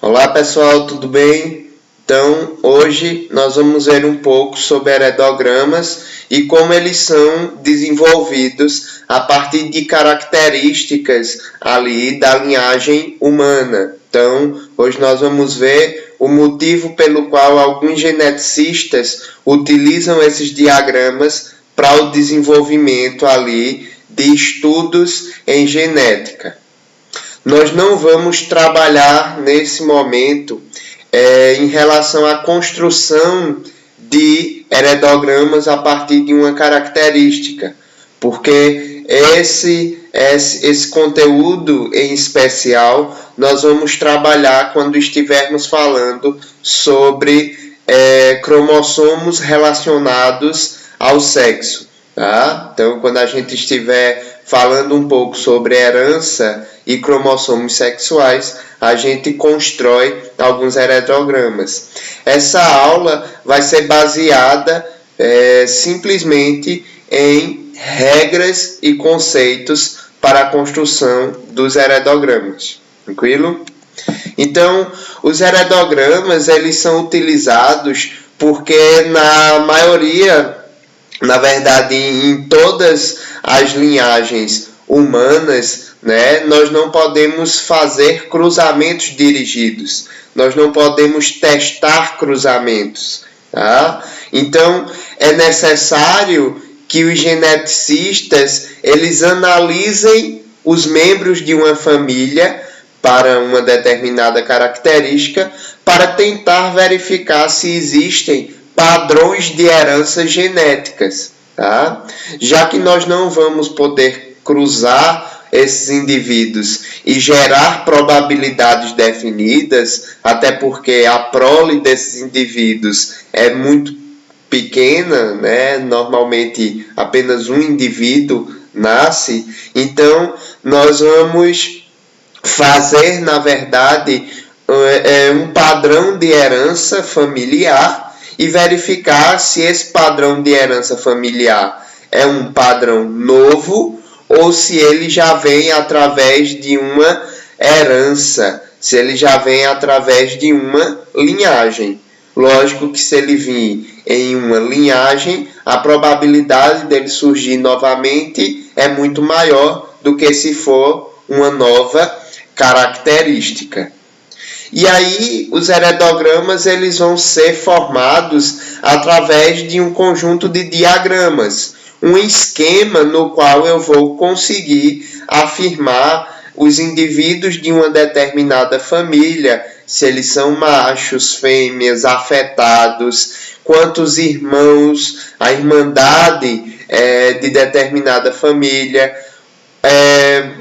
Olá pessoal, tudo bem? Então, hoje nós vamos ver um pouco sobre heredogramas e como eles são desenvolvidos a partir de características ali da linhagem humana. Então, hoje nós vamos ver o motivo pelo qual alguns geneticistas utilizam esses diagramas para o desenvolvimento ali de estudos em genética. Nós não vamos trabalhar nesse momento em relação à construção de heredogramas a partir de uma característica, porque esse conteúdo em especial nós vamos trabalhar quando estivermos falando sobre cromossomos relacionados ao sexo. Tá? Então, quando a gente estiver falando um pouco sobre herança e cromossomos sexuais, a gente constrói alguns heredogramas. Essa aula vai ser baseada simplesmente em regras e conceitos para a construção dos heredogramas. Tranquilo? Então, os heredogramas eles são utilizados porque na maioria, na verdade, em todas as linhagens humanas, né, nós não podemos fazer cruzamentos dirigidos. Nós não podemos testar cruzamentos. Tá? Então, é necessário que os geneticistas eles analisem os membros de uma família para uma determinada característica para tentar verificar se existem padrões de herança genéticas, tá? Já que nós não vamos poder cruzar esses indivíduos e gerar probabilidades definidas, até porque a prole desses indivíduos é muito pequena, né? Normalmente apenas um indivíduo nasce, então nós vamos fazer, na verdade, um padrão de herança familiar e verificar se esse padrão de herança familiar é um padrão novo ou se ele já vem através de uma herança, se ele já vem através de uma linhagem. Lógico que se ele vir em uma linhagem, a probabilidade dele surgir novamente é muito maior do que se for uma nova característica. E aí, os heredogramas eles vão ser formados através de um conjunto de diagramas, um esquema no qual eu vou conseguir afirmar os indivíduos de uma determinada família, se eles são machos, fêmeas, afetados, quantos irmãos, a irmandade de determinada família.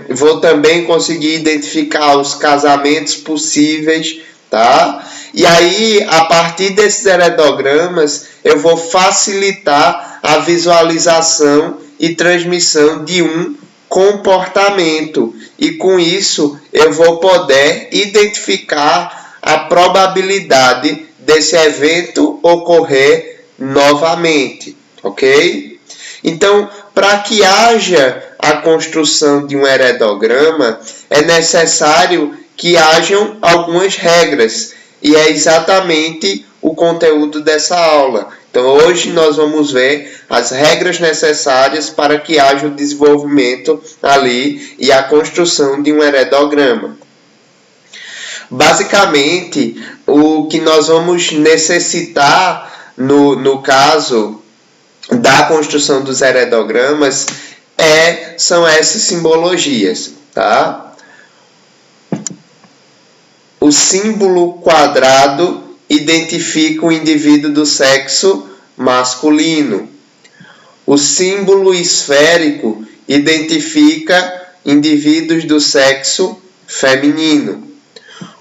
Vou também conseguir identificar os casamentos possíveis, tá? E aí, a partir desses heredogramas, eu vou facilitar a visualização e transmissão de um comportamento. E com isso, eu vou poder identificar a probabilidade desse evento ocorrer novamente, ok? Então, para que haja a construção de um heredograma, é necessário que hajam algumas regras, e é exatamente o conteúdo dessa aula. Então, hoje nós vamos ver as regras necessárias para que haja o desenvolvimento ali e a construção de um heredograma. Basicamente, o que nós vamos necessitar no caso da construção dos heredogramas são essas simbologias, tá? O símbolo quadrado identifica o indivíduo do sexo masculino. O símbolo esférico identifica indivíduos do sexo feminino.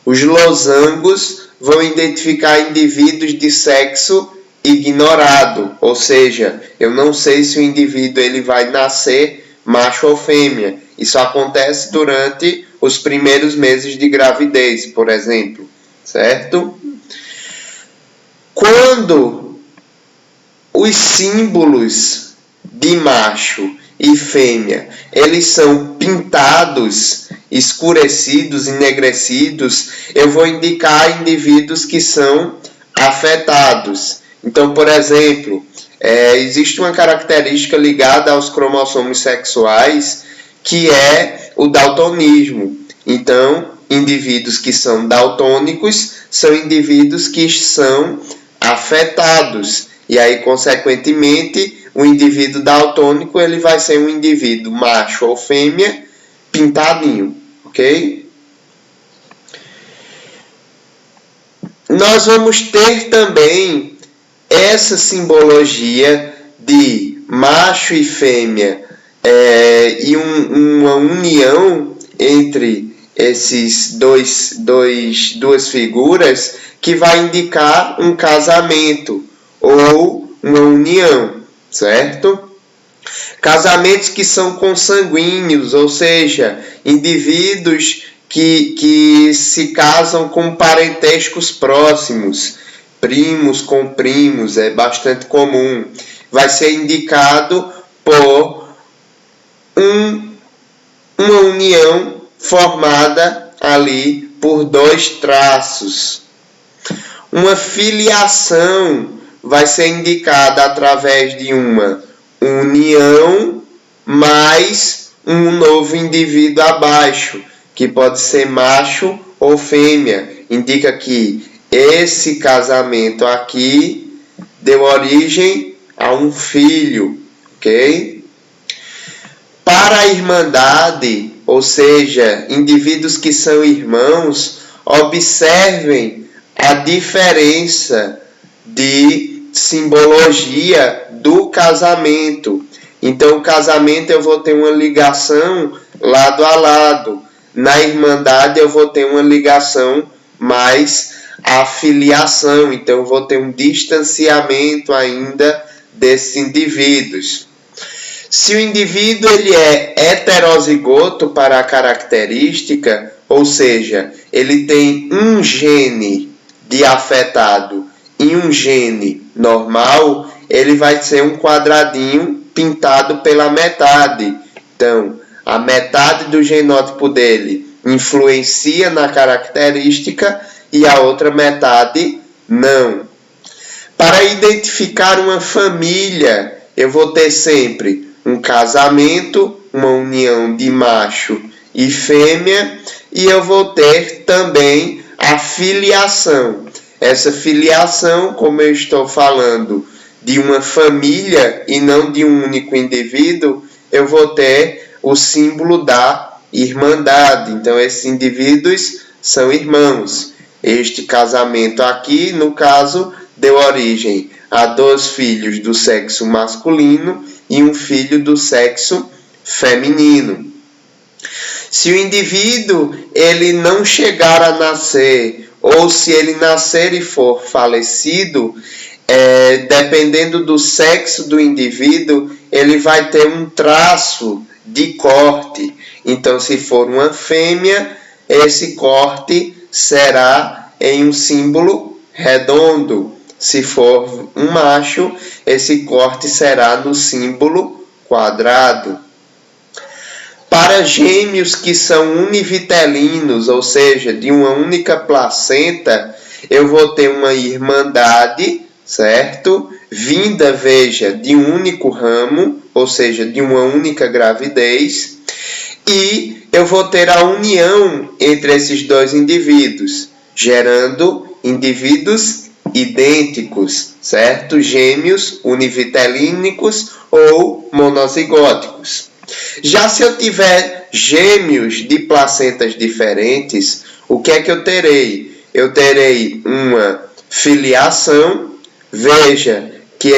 Os losangos vão identificar indivíduos de sexo ignorado, ou seja, eu não sei se o indivíduo ele vai nascer macho ou fêmea. Isso acontece durante os primeiros meses de gravidez, por exemplo, certo? Quando os símbolos de macho e fêmea, eles são pintados, escurecidos, enegrecidos, eu vou indicar indivíduos que são afetados. Então, por exemplo, existe uma característica ligada aos cromossomos sexuais, que é o daltonismo. Então, indivíduos que são daltônicos são indivíduos que são afetados. E aí, consequentemente, o indivíduo daltônico ele vai ser um indivíduo macho ou fêmea pintadinho, ok? Nós vamos ter também essa simbologia de macho e fêmea e uma união entre esses duas figuras que vai indicar um casamento ou uma união, certo? Casamentos que são consanguíneos, ou seja, indivíduos que se casam com parentescos próximos, primos com primos, é bastante comum. Vai ser indicado por uma união formada ali por dois traços. Uma filiação vai ser indicada através de uma união mais um novo indivíduo abaixo, que pode ser macho ou fêmea. Indica que esse casamento aqui deu origem a um filho, ok? Para a irmandade, ou seja, indivíduos que são irmãos, observem a diferença de simbologia do casamento. Então, o casamento eu vou ter uma ligação lado a lado. Na irmandade eu vou ter uma ligação mais à filiação. Então, eu vou ter um distanciamento ainda desses indivíduos. Se o indivíduo ele é heterozigoto para a característica, ou seja, ele tem um gene de afetado e um gene normal, ele vai ser um quadradinho pintado pela metade. Então, a metade do genótipo dele influencia na característica e a outra metade não. Para identificar uma família, eu vou ter sempre um casamento, uma união de macho e fêmea, e eu vou ter também a filiação. Essa filiação, como eu estou falando de uma família e não de um único indivíduo, eu vou ter o símbolo da irmandade. Então, esses indivíduos são irmãos. Este casamento aqui, no caso, deu origem a 2 filhos do sexo masculino e um filho do sexo feminino. Se o indivíduo ele não chegar a nascer, ou se ele nascer e for falecido, dependendo do sexo do indivíduo, ele vai ter um traço de corte. Então, se for uma fêmea, esse corte será em um símbolo redondo. Se for um macho, esse corte será no símbolo quadrado. Para gêmeos que são univitelinos, ou seja, de uma única placenta, eu vou ter uma irmandade, certo? Vinda, veja, de um único ramo, ou seja, de uma única gravidez, e eu vou ter a união entre esses dois indivíduos, gerando indivíduos idênticos, certo? Gêmeos univitelínicos ou monozigóticos. Já se eu tiver gêmeos de placentas diferentes, o que é que eu terei? Eu terei uma filiação. Veja que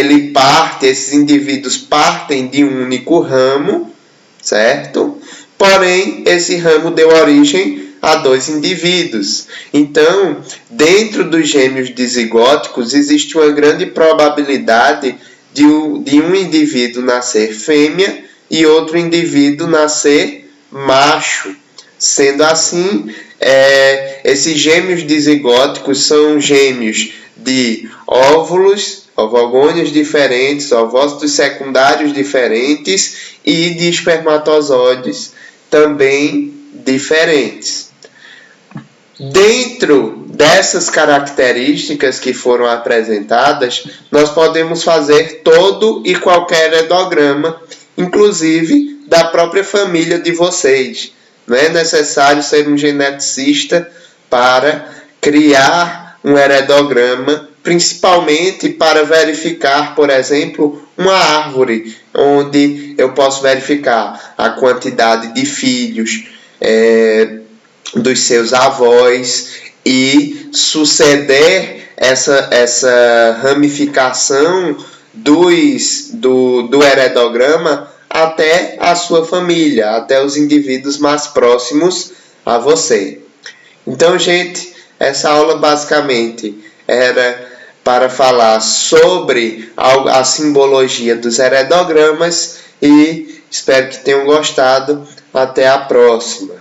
esses indivíduos partem de um único ramo, certo? Porém, esse ramo deu origem a 2 indivíduos. Então, dentro dos gêmeos dizigóticos, existe uma grande probabilidade de um indivíduo nascer fêmea e outro indivíduo nascer macho. Sendo assim, esses gêmeos dizigóticos são gêmeos de óvulos ovogônios diferentes, ovócitos secundários diferentes e de espermatozoides também diferentes. Dentro dessas características que foram apresentadas, nós podemos fazer todo e qualquer heredograma, inclusive da própria família de vocês. Não é necessário ser um geneticista para criar um heredograma, principalmente para verificar, por exemplo, uma árvore, onde eu posso verificar a quantidade de filhos dos seus avós e suceder essa ramificação do heredograma até a sua família, até os indivíduos mais próximos a você. Então, gente, essa aula basicamente era para falar sobre a simbologia dos heredogramas e espero que tenham gostado. Até a próxima.